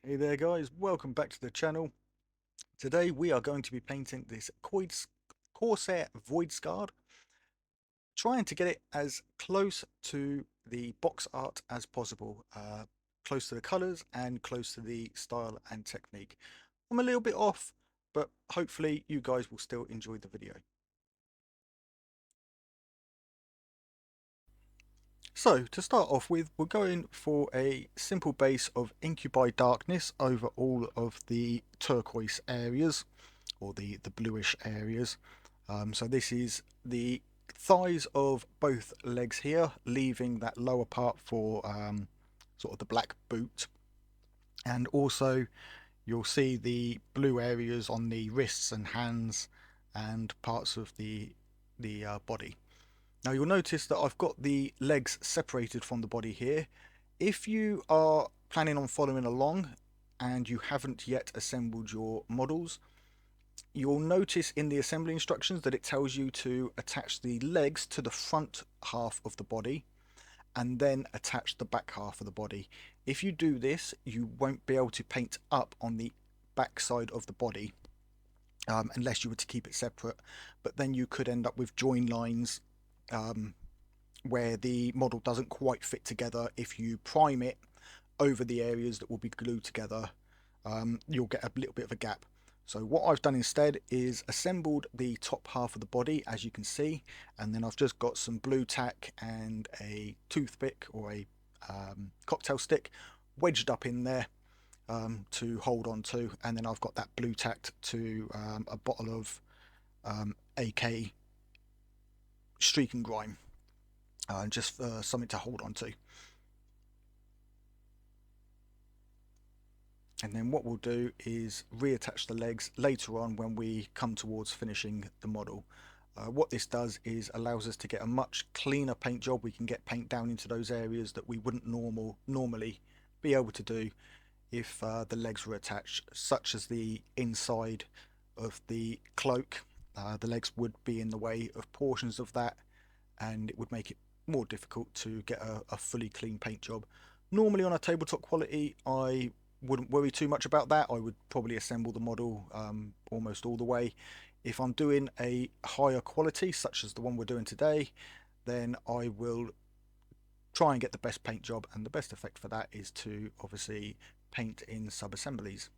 Hey there guys, welcome back to the channel. Today we are going to be painting this Corsair voidscarred, trying to get it as close to the box art as possible, close to the colours and close to the style and technique. I'm a little bit off, but hopefully you guys will still enjoy the video. So to start off with, we're going for a simple base of Incubi Darkness over all of the turquoise areas, or the bluish areas. So this is the thighs of both legs here, leaving that lower part for sort of the black boot. And also you'll see the blue areas on the wrists and hands and parts of the body. Now you'll notice that I've got the legs separated from the body here. If you are planning on following along and you haven't yet assembled your models, you'll notice in the assembly instructions that it tells you to attach the legs to the front half of the body and then attach the back half of the body. If you do this, you won't be able to paint up on the back side of the body unless you were to keep it separate, but then you could end up with join lines um, where the model doesn't quite fit together. If you prime it over the areas that will be glued together, you'll get a little bit of a gap. So what I've done instead is assembled the top half of the body, as you can see, and then I've just got some blue tack and a toothpick or a cocktail stick wedged up in there to hold on to, and then I've got that blue tacked to a bottle of AK streak and grime, just something to hold on to. And then what we'll do is reattach the legs later on when we come towards finishing the model. What this does is allows us to get a much cleaner paint job. We can get paint down into those areas that we wouldn't normally be able to do if the legs were attached, such as the inside of the cloak. The legs would be in the way of portions of that, and it would make it more difficult to get a fully clean paint job. Normally on a tabletop quality, I wouldn't worry too much about that. I would probably assemble the model almost all the way. If I'm doing a higher quality, such as the one we're doing today, then I will try and get the best paint job, and the best effect for that is to obviously paint in sub-assemblies.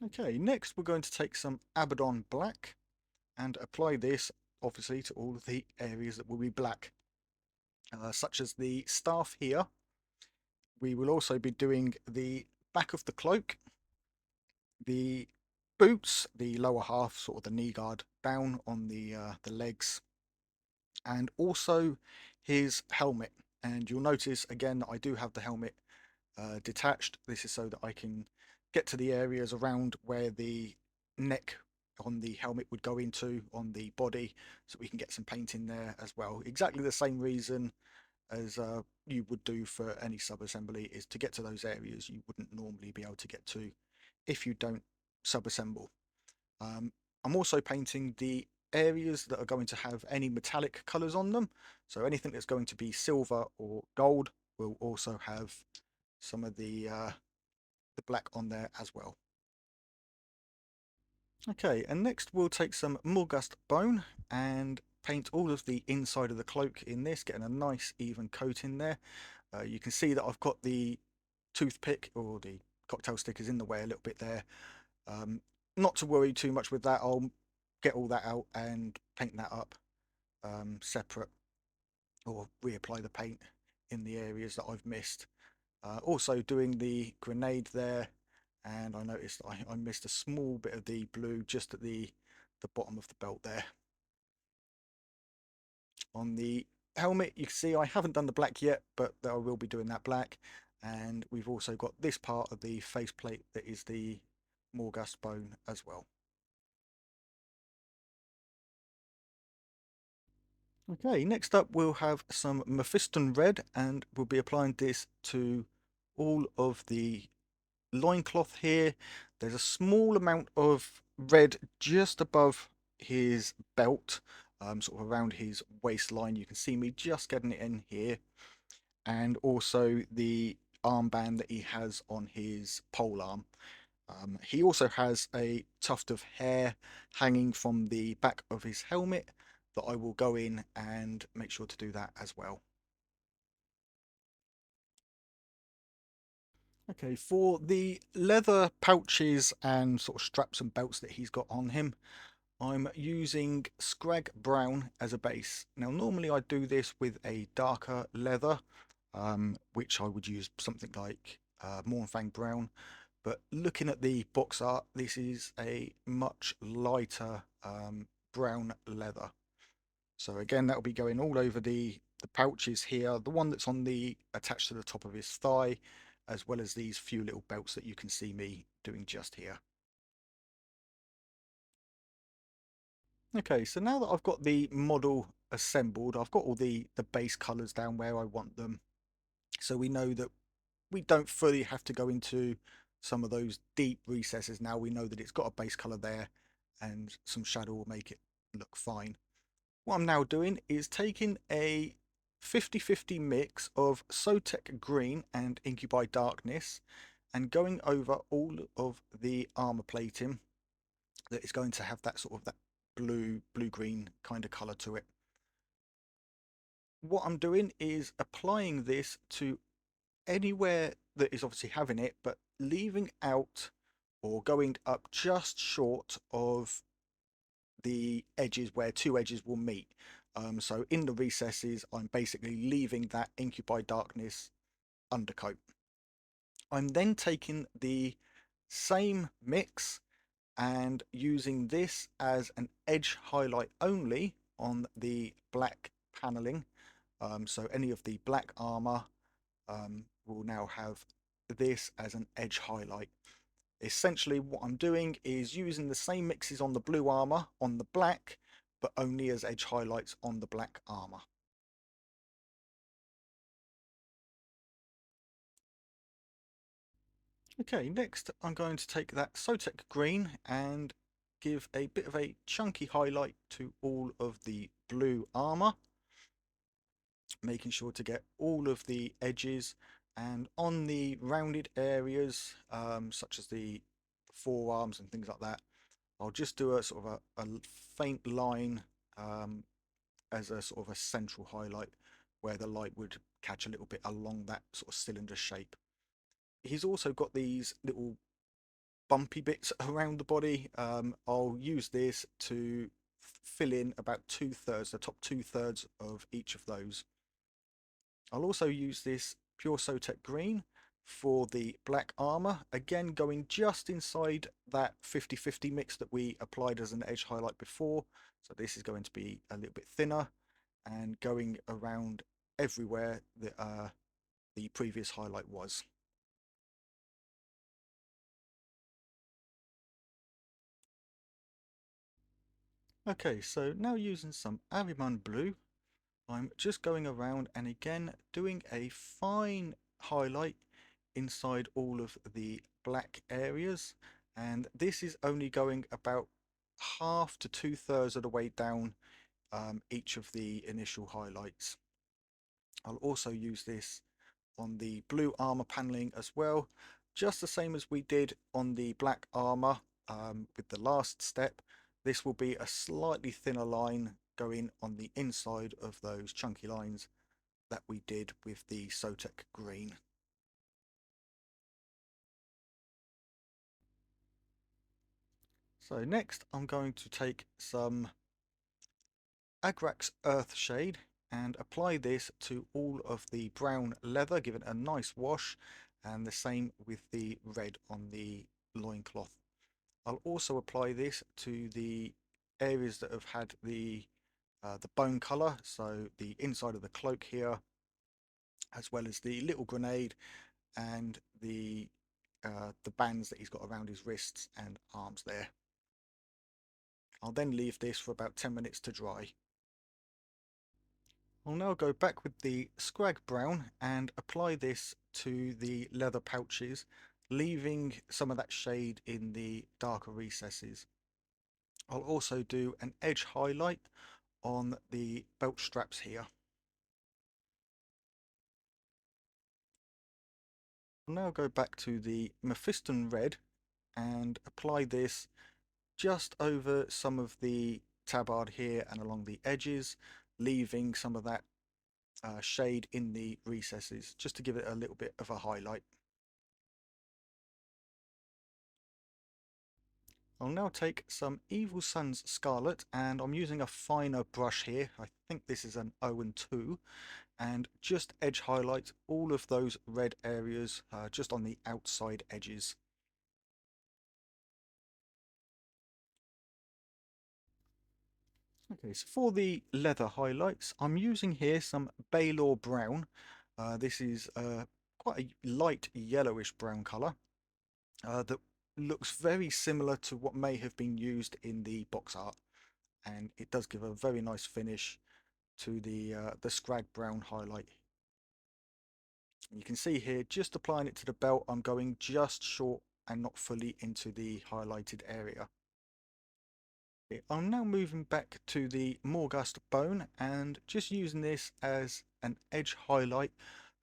Okay, next we're going to take some Abaddon Black and apply this obviously to all of the areas that will be black, such as the staff here. We will also be doing the back of the cloak, the boots, the lower half, sort of the knee guard down on the legs, and also his helmet. And you'll notice again that I do have the helmet detached. This is so that I can get to the areas around where the neck on the helmet would go into on the body, so we can get some paint in there as well. Exactly the same reason as you would do for any sub-assembly, is to get to those areas you wouldn't normally be able to get to if you don't sub-assemble. I'm also painting the areas that are going to have any metallic colours on them, so anything that's going to be silver or gold will also have some of the black on there as well. Okay, and next we'll take some Morgust bone and paint all of the inside of the cloak in this, getting a nice even coat in there. You can see that I've got the toothpick or the cocktail stickers in the way a little bit there. Not to worry too much with that. I'll get all that out and paint that up separate, or reapply the paint in the areas that I've missed. Also doing the grenade there, and I noticed I missed a small bit of the blue just at the bottom of the belt there. On the helmet, you can see I haven't done the black yet, but I will be doing that black. And we've also got this part of the faceplate that is the Morgust bone as well. Okay, next up we'll have some Mephiston red, and we'll be applying this to all of the loincloth here. There's a small amount of red just above his belt, sort of around his waistline. You can see me just getting it in here. and also the armband that he has on his pole arm. He also has a tuft of hair hanging from the back of his helmet that I will go in and make sure to do that as well. Okay, for the leather pouches and sort of straps and belts that he's got on him, I'm using Scrag Brown as a base. Now, normally I do this with a darker leather, which I would use something like Mornfang Brown. But looking at the box art, this is a much lighter brown leather. So again, that'll be going all over the pouches here, the one that's on the attached to the top of his thigh, as well as these few little belts that you can see me doing just here. Okay, so now that I've got the model assembled, I've got all the base colours down where I want them. So we know that we don't fully have to go into some of those deep recesses now. We know that it's got a base colour there and some shadow will make it look fine. What I'm now doing is taking a 50-50 mix of Sotek Green and Incubi Darkness and going over all of the armour plating that is going to have that sort of that blue-green kind of colour to it. What I'm doing is applying this to anywhere that is obviously having it, but leaving out or going up just short of the edges where two edges will meet. So in the recesses, I'm basically leaving that Incubi Darkness undercoat. I'm then taking the same mix and using this as an edge highlight only on the black paneling. So any of the black armor will now have this as an edge highlight. Essentially what I'm doing is using the same mixes on the blue armor on the black, but only as edge highlights on the black armor. Okay, next I'm going to take that Sotek green and give a bit of a chunky highlight to all of the blue armor, making sure to get all of the edges, and on the rounded areas such as the forearms and things like that, I'll just do a sort of a faint line as a sort of a central highlight where the light would catch a little bit along that sort of cylinder shape. He's also got these little bumpy bits around the body. I'll use this to fill in about 2/3, the top 2/3 of each of those. I'll also use this pure Sotek green for the black armor, again going just inside that 50-50 mix that we applied as an edge highlight before. So this is going to be a little bit thinner and going around everywhere that the previous highlight was. Okay, so now using some Aviman blue, I'm just going around and again doing a fine highlight inside all of the black areas, and this is only going about half to 2/3 of the way down each of the initial highlights. I'll also use this on the blue armor paneling as well, just the same as we did on the black armor with the last step. This will be a slightly thinner line going on the inside of those chunky lines that we did with the Sotek green. So next I'm going to take some Agrax Earthshade and apply this to all of the brown leather, give it a nice wash, and the same with the red on the loincloth. I'll also apply this to the areas that have had the bone colour, so the inside of the cloak here, as well as the little grenade and the bands that he's got around his wrists and arms there. I'll then leave this for about 10 minutes to dry. I'll now go back with the Scrag Brown and apply this to the leather pouches, leaving some of that shade in the darker recesses. I'll also do an edge highlight on the belt straps here. I'll now go back to the Mephiston Red and apply this just over some of the tabard here and along the edges, leaving some of that shade in the recesses just to give it a little bit of a highlight. I'll now take some Evil Sun's Scarlet, and I'm using a finer brush here. I think this is an 0 and 2, and just edge highlight all of those red areas just on the outside edges. Okay, so for the leather highlights, I'm using here some Baylor Brown. This is quite a light yellowish brown colour that looks very similar to what may have been used in the box art, and it does give a very nice finish to the scrag brown highlight. You can see here, just applying it to the belt, I'm going just short and not fully into the highlighted area. I'm now moving back to the Morghast bone and just using this as an edge highlight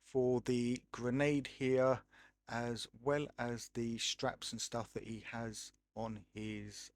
for the grenade here, as well as the straps and stuff that he has on his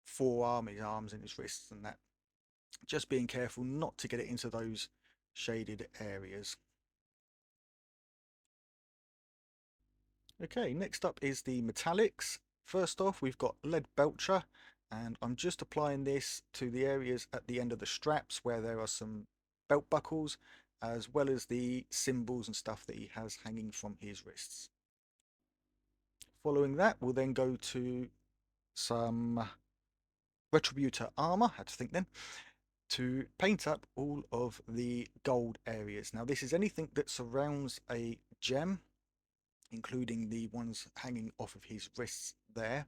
forearm, his arms and his wrists and that. Just being careful not to get it into those shaded areas. Okay, next up is the metallics. First off, we've got Lead Belcher, and I'm just applying this to the areas at the end of the straps where there are some belt buckles, as well as the symbols and stuff that he has hanging from his wrists. Following that, we'll then go to some Retributor armor, I had to think then, to paint up all of the gold areas. Now this is anything that surrounds a gem, including the ones hanging off of his wrists there,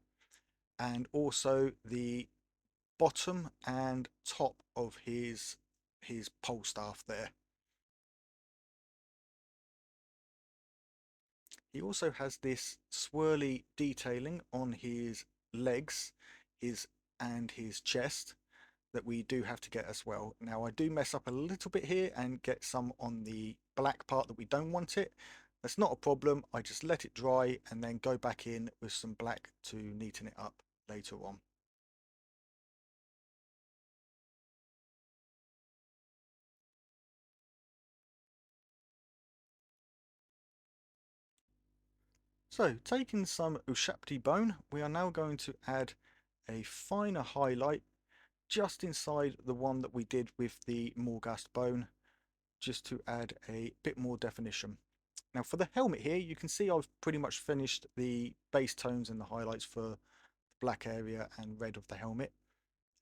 and also the bottom and top of his pole staff there. He also has this swirly detailing on his legs, and his chest that we do have to get as well. Now I do mess up a little bit here and get some on the black part that we don't want it. That's not a problem. I just let it dry and then go back in with some black to neaten it up later on. So taking some Ushapti bone, we are now going to add a finer highlight just inside the one that we did with the Morghast bone, just to add a bit more definition. Now for the helmet here, you can see I've pretty much finished the base tones and the highlights for the black area and red of the helmet.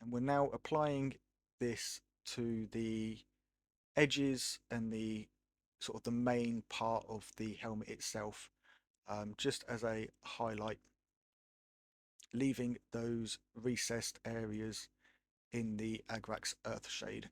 And we're now applying this to the edges and the sort of the main part of the helmet itself, just as a highlight, leaving those recessed areas in the Agrak's earth shade.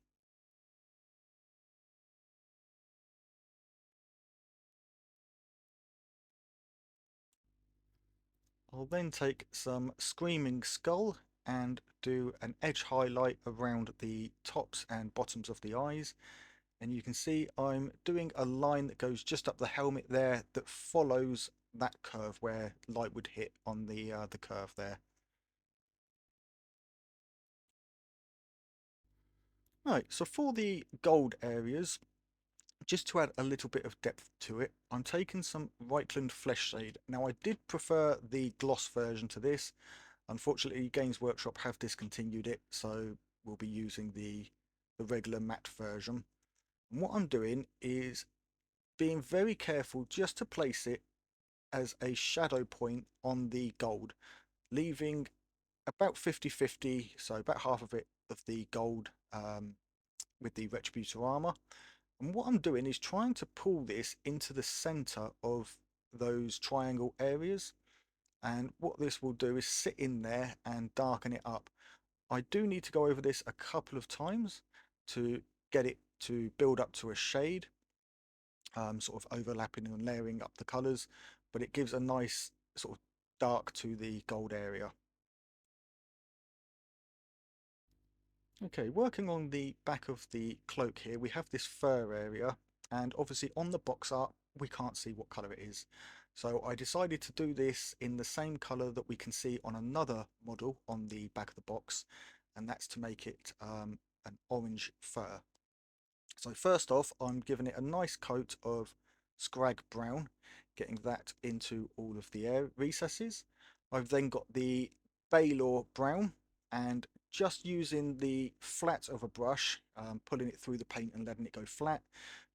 I'll then take some Screaming Skull and do an edge highlight around the tops and bottoms of the eyes, and you can see I'm doing a line that goes just up the helmet there that follows that curve where light would hit on the curve there. Right, so for the gold areas, just to add a little bit of depth to it, I'm taking some Reichland Flesh Shade. Now I did prefer the gloss version to this. Unfortunately, Games Workshop have discontinued it, so we'll be using the regular matte version. And what I'm doing is being very careful just to place it as a shadow point on the gold, leaving about 50-50, so about half of it of the gold with the Retributor armor. And what I'm doing is trying to pull this into the center of those triangle areas. And what this will do is sit in there and darken it up. I do need to go over this a couple of times to get it to build up to a shade, sort of overlapping and layering up the colours, but it gives a nice sort of dark to the gold area. Okay, working on the back of the cloak here, we have this fur area, and obviously on the box art we can't see what colour it is. So I decided to do this in the same colour that we can see on another model on the back of the box, and that's to make it an orange fur. So first off, I'm giving it a nice coat of scrag brown, getting that into all of the air recesses. I've then got the Baylor brown, and just using the flat of a brush, pulling it through the paint and letting it go flat,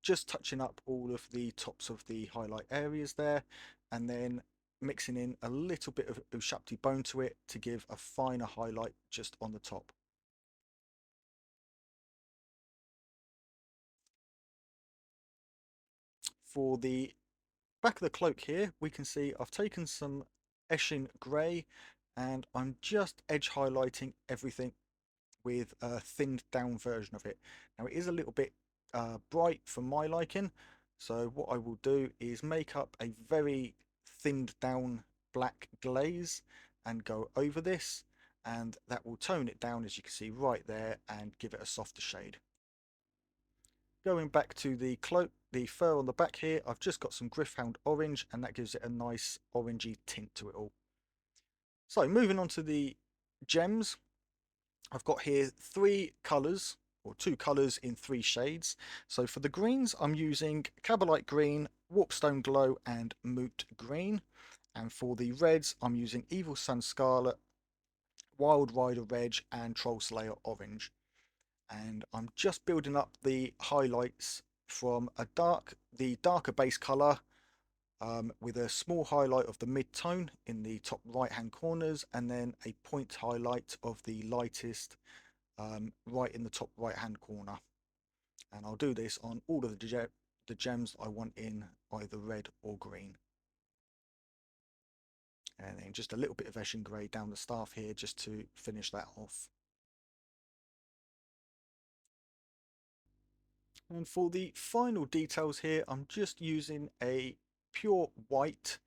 just touching up all of the tops of the highlight areas there, and then mixing in a little bit of Ushapti bone to it to give a finer highlight just on the top. For the back of the cloak here, we can see I've taken some Eshin grey and I'm just edge highlighting everything with a thinned down version of it. Now it is a little bit bright for my liking, so what I will do is make up a very thinned down black glaze and go over this, and that will tone it down, as you can see right there, and give it a softer shade. Going back to the cloak, the fur on the back here, I've just got some Griffhound orange, and that gives it a nice orangey tint to it all. So moving on to the gems, I've got here three colours, or two colours in three shades. So for the greens, I'm using Cabalite Green, Warpstone Glow, and Moot Green. And for the reds, I'm using Evil Sun Scarlet, Wild Rider Red, and Troll Slayer Orange. And I'm just building up the highlights from the darker base color, with a small highlight of the mid-tone in the top right hand corners, and then a point highlight of the lightest right in the top right hand corner. And I'll do this on all of the gems I want in either red or green. And then just a little bit of Eshin grey down the staff here just to finish that off. And for the final details here, I'm just using a pure white,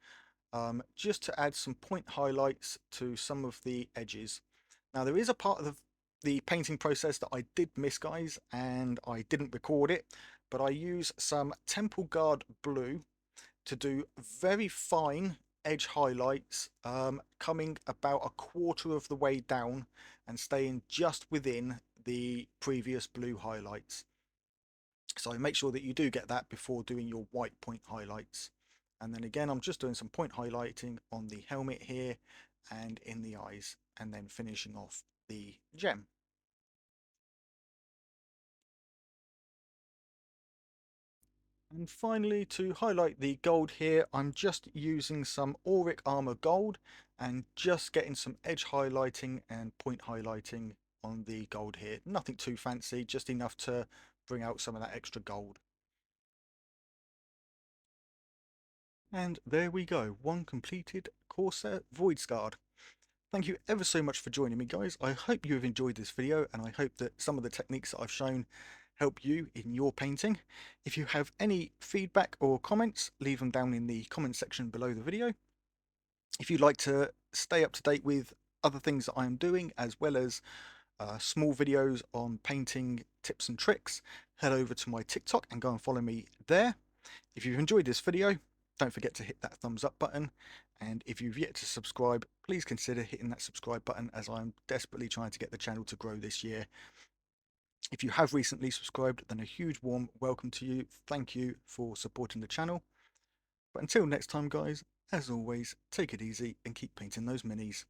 just to add some point highlights to some of the edges. Now there is a part of the painting process that I did miss, guys, and I didn't record it, but I use some Temple Guard blue to do very fine edge highlights, coming about a quarter of the way down and staying just within the previous blue highlights. So make sure that you do get that before doing your white point highlights. And then again, I'm just doing some point highlighting on the helmet here and in the eyes, and then finishing off the gem. And finally, to highlight the gold here, I'm just using some Auric Armor Gold and just getting some edge highlighting and point highlighting on the gold here. Nothing too fancy, just enough to bring out some of that extra gold. And there we go, one completed Corsair voidscarred. Thank you ever so much for joining me, guys. I hope you have enjoyed this video, and I hope that some of the techniques that I've shown help you in your painting. If you have any feedback or comments, leave them down in the comment section below the video. If you'd like to stay up to date with other things that I am doing, as well as small videos on painting tips and tricks, head over to my TikTok and go and follow me there. If you've enjoyed this video, don't forget to hit that thumbs up button, and if you've yet to subscribe, please consider hitting that subscribe button, as I'm desperately trying to get the channel to grow this year. If you have recently subscribed, then a huge warm welcome to you. Thank you for supporting the channel. But until next time, guys, as always, take it easy and keep painting those minis.